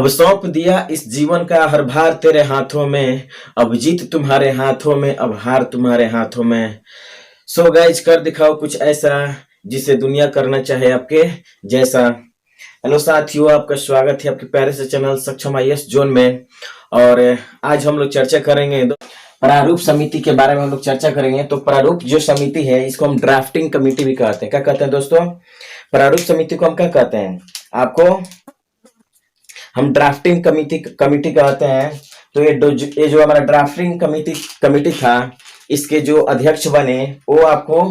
अब सौंप दिया इस जीवन का हर भार तेरे हाथों में, अब जीत तुम्हारे हाथों में, अब हार तुम्हारे हाथों में। सो गाइज कर दिखाओ कुछ ऐसा जिसे दुनिया करना चाहे आपके जैसा। हेलो साथियों, आपका स्वागत है आपके प्यारे से चैनल सक्षम आईएएस जोन में। और आज हम लोग चर्चा करेंगे प्रारूप समिति के बारे में। हम लोग चर्चा करेंगे तो प्रारूप जो समिति है इसको हम ड्राफ्टिंग कमेटी भी कहते हैं। क्या कहते हैं दोस्तों? प्रारूप समिति को हम क्या कहते हैं? आपको हम ड्राफ्टिंग कमिटी कहते हैं। तो ये जो हमारा ड्राफ्टिंग कमिटी था, इसके जो अध्यक्ष बने वो आपको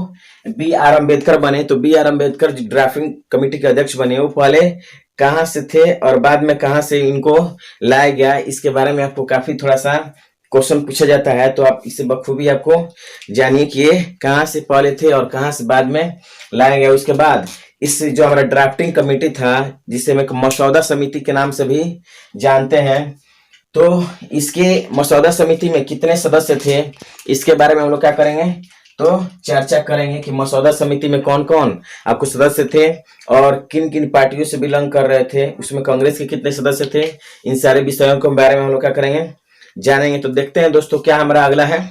बी.आर. अम्बेडकर बने। तो बी.आर. अम्बेडकर जो ड्राफ्टिंग कमेटी के अध्यक्ष बने वो पहले कहाँ से थे और बाद में कहाँ से इनको लाया गया, इसके बारे में आपको काफी थोड़ा सा क्वेश्चन पूछा जाता है। तो आप इसे बखूबी आपको जानिए कि ये कहाँ से पहले थे और कहाँ से बाद में लाया गया। उसके बाद इस जो हमारा ड्राफ्टिंग कमेटी था, जिसे हम मसौदा समिति के नाम से भी जानते हैं, तो इसके मसौदा समिति में कितने सदस्य थे, इसके बारे में हम लोग क्या करेंगे तो चर्चा करेंगे कि मसौदा समिति में कौन कौन आपको सदस्य थे और किन किन पार्टियों से बिलोंग कर रहे थे, उसमें कांग्रेस के कितने सदस्य थे। इन सारे विषयों के बारे में हम लोग क्या करेंगे जानेंगे। तो देखते हैं दोस्तों, क्या हमारा अगला है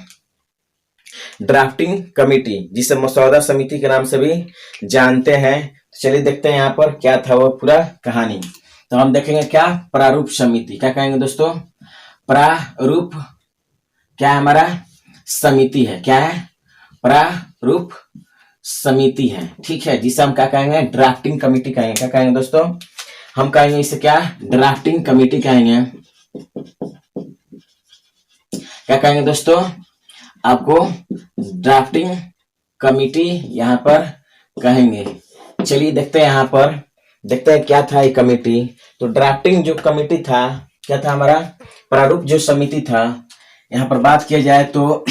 ड्राफ्टिंग कमेटी, जिसे मसौदा समिति के नाम से भी जानते हैं। चलिए देखते हैं यहाँ पर क्या था वो पूरा कहानी। तो हम देखेंगे क्या प्रारूप समिति, क्या कहेंगे दोस्तों? प्रारूप क्या हमारा समिति है, क्या है? प्रारूप समिति है, ठीक है, जिसे हम क्या कहेंगे ड्राफ्टिंग कमेटी कहेंगे। क्या कहेंगे दोस्तों? हम कहेंगे इसे क्या ड्राफ्टिंग कमेटी कहेंगे। क्या कहेंगे दोस्तों? आपको ड्राफ्टिंग कमेटी यहाँ पर कहेंगे। चलिए देखते हैं, यहाँ पर देखते हैं क्या था ये कमेटी। तो ड्राफ्टिंग जो कमेटी था क्या था हमारा? प्रारूप जो समिति था। यहाँ पर बात किया जाए तो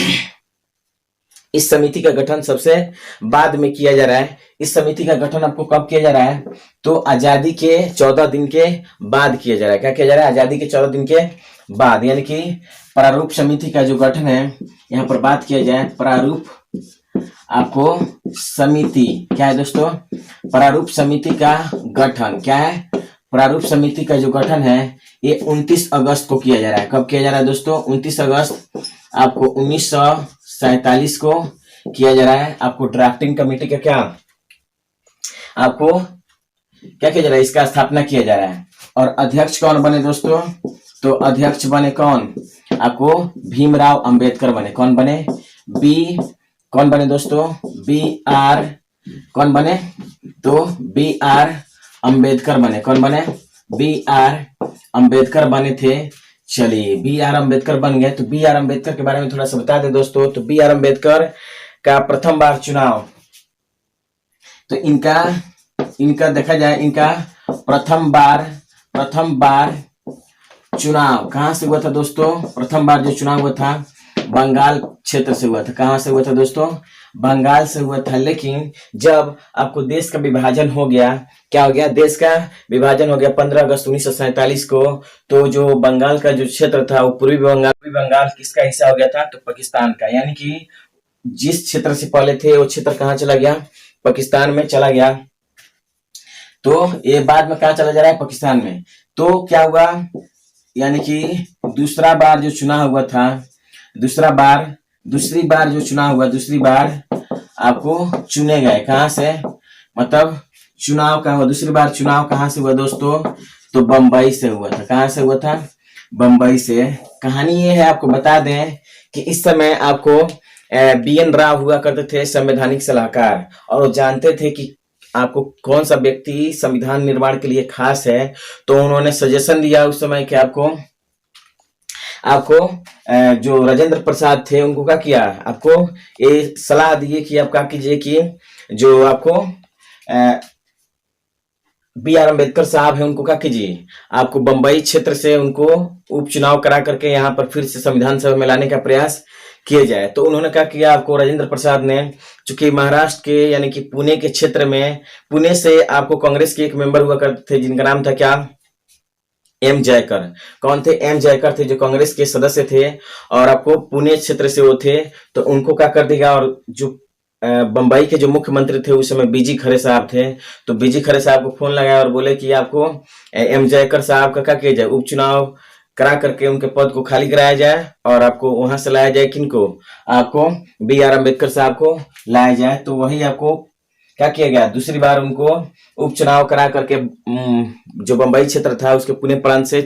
इस समिति का गठन सबसे बाद में किया जा रहा है। इस समिति का गठन आपको कब किया जा रहा है? तो आजादी के 14 दिन के बाद किया जा रहा है। क्या किया जा रहा है? आजादी के 14 दिन के बाद, यानी कि प्रारूप समिति का जो गठन है, यहाँ पर बात किया जाए प्रारूप आपको समिति क्या है दोस्तों? प्रारूप समिति का गठन क्या है? प्रारूप समिति का जो गठन है ये 29 अगस्त को किया जा रहा है। कब किया जा रहा है दोस्तों? 29 अगस्त आपको 1947 को किया जा रहा है। आपको ड्राफ्टिंग कमेटी का क्या आपको क्या किया जा रहा है? इसका स्थापना किया जा रहा है। और अध्यक्ष कौन बने दोस्तों? तो अध्यक्ष बने कौन? आपको भीमराव अंबेडकर बने। कौन बने? कौन बने दोस्तों? बी.आर. कौन बने? तो बी.आर. अंबेडकर बने। कौन बने? बी.आर. अंबेडकर बने थे। चलिए बी.आर. अंबेडकर बन गए। तो बी.आर. अंबेडकर के बारे में थोड़ा सा बता दे दोस्तों। तो बी.आर. अंबेडकर का प्रथम बार चुनाव, तो इनका देखा जाए, इनका प्रथम बार चुनाव कहां से हुआ था दोस्तों? प्रथम बार जो चुनाव हुआ था बंगाल क्षेत्र से हुआ था। कहां से हुआ था दोस्तों? बंगाल से हुआ था। लेकिन जब आपको देश का विभाजन हो गया, क्या हो गया? देश का विभाजन हो गया 15 अगस्त 1947 को। तो जो बंगाल का जो क्षेत्र था वो पूर्वी बंगाल किसका हिस्सा हो गया था? तो पाकिस्तान का। यानी कि जिस क्षेत्र से पहले थे वो क्षेत्र कहाँ चला गया? पाकिस्तान में चला गया। तो ये बाद में कहाँ चला जा रहा है? पाकिस्तान में। तो क्या हुआ, यानी कि दूसरी बार जो चुनाव हुआ आपको चुने गए। कहां से? मतलब चुनाव का हुआ, दूसरी बार चुनाव कहां से हुआ दोस्तों? तो बंबई से हुआ था। कहां से हुआ था? बंबई से। कहानी ये है, आपको बता दें कि इस समय आपको बी.एन. राव हुआ करते थे संवैधानिक सलाहकार, और वो जानते थे कि आपको कौन सा व्यक्ति संविधान निर्माण के लिए खास है। तो उन्होंने सजेशन दिया उस समय कि आपको जो राजेंद्र प्रसाद थे उनको क्या किया, आपको ये सलाह दिए कि आप क्या कीजिए कि जो आपको बी.आर. अम्बेडकर साहब है उनको क्या कीजिए, आपको बंबई क्षेत्र से उनको उपचुनाव करा करके यहाँ पर फिर से संविधान सभा में लाने का प्रयास किया जाए। तो उन्होंने क्या किया, आपको राजेंद्र प्रसाद ने, चूंकि महाराष्ट्र के यानी कि पुणे के क्षेत्र में, पुणे से आपको कांग्रेस के एक मेंबर हुआ करते थे जिनका नाम था क्या? एम जयकर। कौन थे? एम जयकर थे, जो कांग्रेस के सदस्य थे और आपको पुणे क्षेत्र से वो थे। तो उनको क्या कर देगा, और जो बम्बई के जो मुख्यमंत्री थे उस समय बीजी खरे साहब थे। तो बीजी खरे साहब को फोन लगाया और बोले कि आपको एम जयकर साहब का क्या किया जाए, उपचुनाव करा करके उनके पद को खाली कराया जाए और आपको वहां से लाया जाए, किनको, आपको BR अम्बेडकर साहब को लाया जाए। तो वही आपको क्या किया गया, दूसरी बार उनको उपचुनाव करा करके जो बम्बई क्षेत्र था उसके पुणे प्रांत से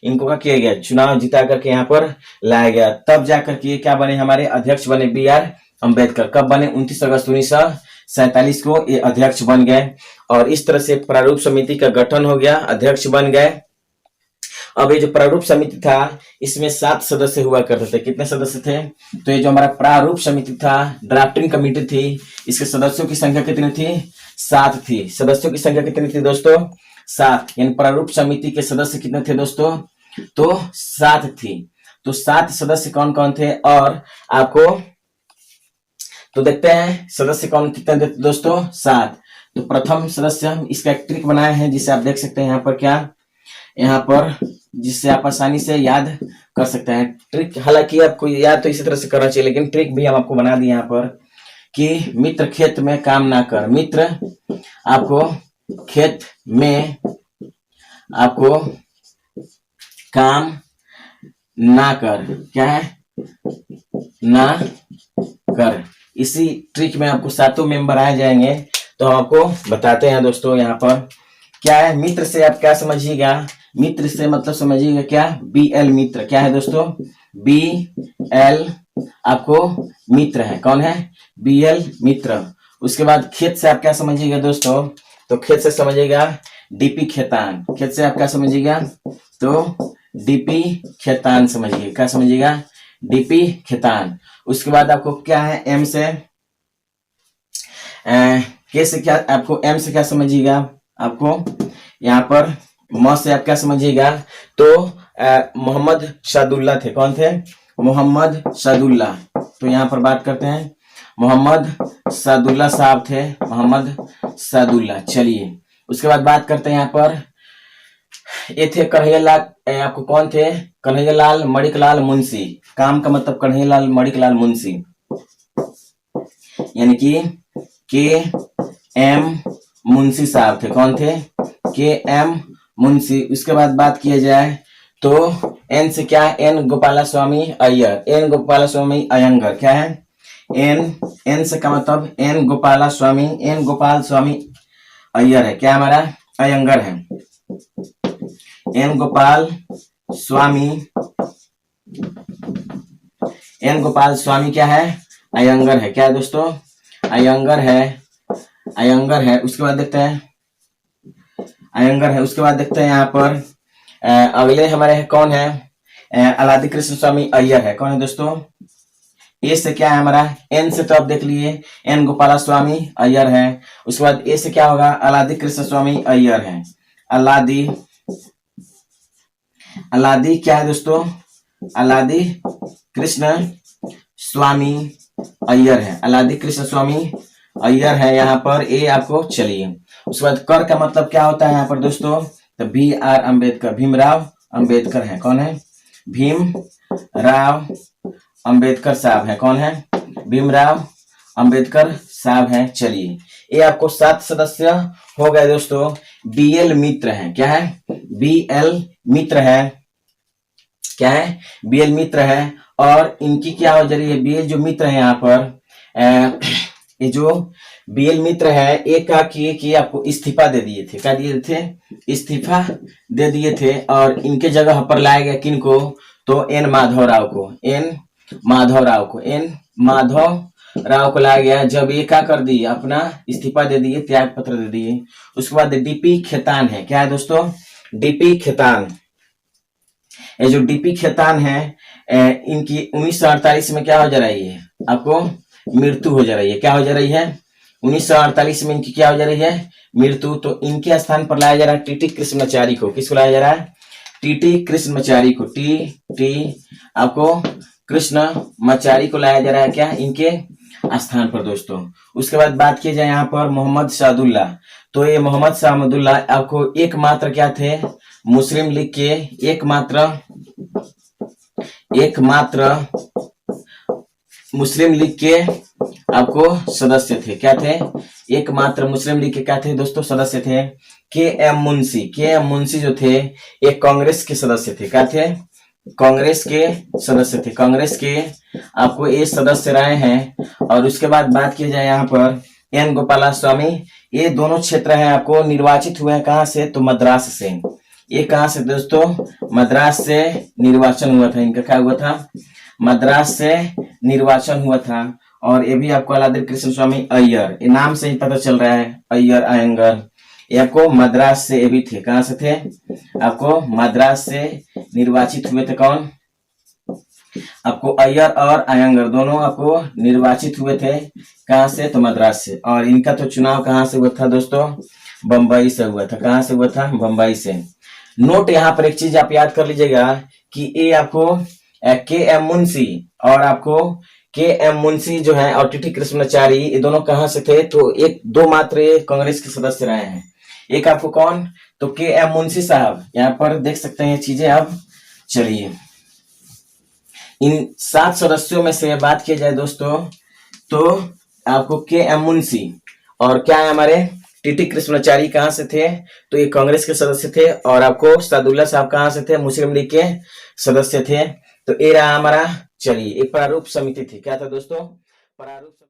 इनको क्या किया गया, चुनाव जिता करके यहाँ पर लाया गया। तब जाकर के क्या बने, हमारे अध्यक्ष बने BR अम्बेडकर। कब बने, 29 अगस्त 1947 को ये अध्यक्ष बन गए। और इस तरह से प्रारूप समिति का गठन हो गया, अध्यक्ष बन गए। अब ये जो प्रारूप समिति था इसमें 7 सदस्य हुआ करते थे। कितने सदस्य थे, तो ये जो हमारा प्रारूप समिति था, ड्राफ्टिंग कमेटी थी, इसके सदस्यों की संख्या कितनी थी, 7 थी। सदस्यों की संख्या कितनी थी दोस्तों, 7। यानी प्रारूप समिति के सदस्य कितने थे दोस्तों, तो 7 थी। तो 7 सदस्य कौन कौन थे, और आपको तो देखते हैं सदस्य कौन कितने थे दोस्तों, 7। तो प्रथम सदस्य हम इसका एक ट्रिक बनाए हैं जिसे आप देख सकते हैं यहाँ पर, क्या यहाँ पर, जिससे आप आसानी से याद कर सकते हैं। ट्रिक हालांकि आपको याद तो इसी तरह से करना चाहिए, लेकिन ट्रिक भी हम आपको बना दिए यहाँ पर कि मित्र खेत में काम ना कर। मित्र आपको खेत में आपको काम ना कर, क्या है, ना कर। इसी ट्रिक में आपको 7 मेंबर आ जाएंगे। तो हम आपको बताते हैं दोस्तों यहाँ पर क्या है। मित्र से आप क्या समझिएगा, मित्र से मतलब समझिएगा क्या, BL मित्र। क्या है दोस्तों, BL आपको मित्र है, कौन है, BL मित्र। उसके बाद खेत से आप क्या समझिएगा दोस्तों, तो खेत से समझिएगा DP खेतान। खेत से आप क्या समझिएगा, तो DP खेतान समझिए, क्या समझिएगा, DP खेतान। उसके बाद आपको क्या है, M से के से क्या, आपको M से क्या समझिएगा, आपको यहाँ पर म से आप क्या समझिएगा, तो मोहम्मद सादुल्ला थे। कौन थे, मोहम्मद सादुल्ला। तो यहाँ पर बात करते हैं, मोहम्मद सादुल्ला साहब थे, मोहम्मद सादुल्ला। चलिए उसके बाद बात करते हैं यहाँ पर, ये थे कन्हैयालाल, आपको कौन थे, कन्हैयालाल मणिकलाल मुंशी। काम का मतलब कन्हैयालाल मणिकलाल मुंशी, यानी कि KM मुंशी साहब थे। कौन थे, KM मुंशी। उसके बाद बात किया जाए तो N से क्या, N गोपाला स्वामी अय्यर, N गोपाला स्वामी अयंगर। क्या है, N से का मतलब N गोपाला स्वामी, N गोपाल स्वामी अय्यर है, क्या हमारा, अयंगर है। N गोपाल स्वामी, N गोपाल स्वामी क्या है, अयंगर है। क्या है दोस्तों, अयंगर है, अयंगर है। उसके बाद देखते हैं, अयंगर है। उसके बाद देखते हैं यहाँ पर अगले हमारे कौन है, अलादी कृष्ण स्वामी अय्यर है। कौन है दोस्तों, ए से क्या है हमारा, N से तो आप देख लिए N गोपाला स्वामी अय्यर है। उसके बाद ए से क्या होगा, अलादी कृष्ण स्वामी अय्यर है। अलादी, अलादी क्या है दोस्तों, अलादी कृष्ण स्वामी अय्यर है, अलादी कृष्ण स्वामी अय्यर है यहाँ पर ए आपको। चलिए उसके बाद कर का मतलब क्या होता है यहाँ पर दोस्तों, तो BR अम्बेडकर, भीमराव अम्बेडकर है। कौन है, भीमराव अम्बेडकर साहब है। कौन है, भीमराव अम्बेडकर साहब है। चलिए ये आपको 7 सदस्य हो गए दोस्तों। BL मित्र है, क्या है, BL मित्र है, क्या है, BL मित्र है। और इनकी क्या हो जा रही है, BL जो मित्र है यहाँ पर ये जो BL मित्र है, एक का कि आपको इस्तीफा दे दिए थे। क्या दिए थे, इस्तीफा दे दिए थे। और इनके जगह पर लाया गया किनको, तो N माधवराव को, N माधवराव को, N माधवराव को लाया गया। जब ये क्या कर दिए, अपना इस्तीफा दे दिए, त्याग पत्र दे दिए। उसके बाद DP खेतान है। क्या है दोस्तों, DP खेतान। ये जो DP खेतान है इनकी 1948 में क्या हो जा रही है, आपको मृत्यु हो जा रही है। क्या हो जा रही है, 1948 में इनकी क्या हो जा रही है, मृत्यु। तो इनके स्थान पर लाया जा रहा है TT कृष्णमाचारी को। किसको लाया जा रहा है, TT कृष्णमाचारी को, TT आपको कृष्णमाचारी को लाया जा रहा है, क्या, इनके स्थान पर दोस्तों। उसके बाद बात की जाए यहाँ पर मोहम्मद सादुल्ला। तो ये मोहम्मद सादुल्ला आपको एकमात्र क्या थे, मुस्लिम लीग के एकमात्र मुस्लिम लीग के आपको सदस्य थे। क्या थे? एकमात्र मुस्लिम लीग के क्या थे दोस्तों? सदस्य थे। के एम मुंशी जो थे एक कांग्रेस के सदस्य थे। क्या थे? कांग्रेस के सदस्य थे। कांग्रेस के आपको ये सदस्य रहे हैं। और उसके बाद बात की जाए यहाँ पर एन गोपाला स्वामी, ये दोनों क्षेत्र हैं आपको निर्वाचित हुए हैं कहाँ से? तो मद्रास से। ये कहाँ से दोस्तों? मद्रास से निर्वाचन हुआ था इनका। क्या हुआ था? मद्रास से निर्वाचन हुआ था। और ये भी आपको अलादीन कृष्ण स्वामी अय्यर, ये नाम से ही पता चल रहा है, अय्यर अयंगर। ये आपको मद्रास से ये भी थे। कहाँ से थे? आपको मद्रास से निर्वाचित हुए थे। कौन? आपको अय्यर और अयंगर दोनों आपको निर्वाचित हुए थे। कहाँ से? तो मद्रास से। और इनका तो चुनाव कहाँ से हुआ था दोस्तों? बंबई से हुआ था। कहाँ से हुआ था? बंबई से। नोट यहाँ पर एक चीज आप याद कर लीजिएगा कि ये आपको के एम मुंशी और आपको के एम मुंशी जो है और टीटी कृष्णाचारी, ये दोनों कहाँ से थे? तो एक दो मात्र कांग्रेस के सदस्य रहे हैं। एक आपको कौन? तो के एम मुंशी साहब, यहाँ पर देख सकते हैं चीजें। अब चलिए इन 7 सदस्यों में से बात की जाए दोस्तों, तो आपको के एम मुंशी और क्या है हमारे टीटी कृष्णाचारी कहाँ से थे? तो ये कांग्रेस के सदस्य थे। और आपको सादुल्ला साहब कहाँ से थे? मुस्लिम लीग के सदस्य थे। तो ये रहा हमारा। चलिए, एक प्रारूप समिति थी। क्या था दोस्तों? प्रारूप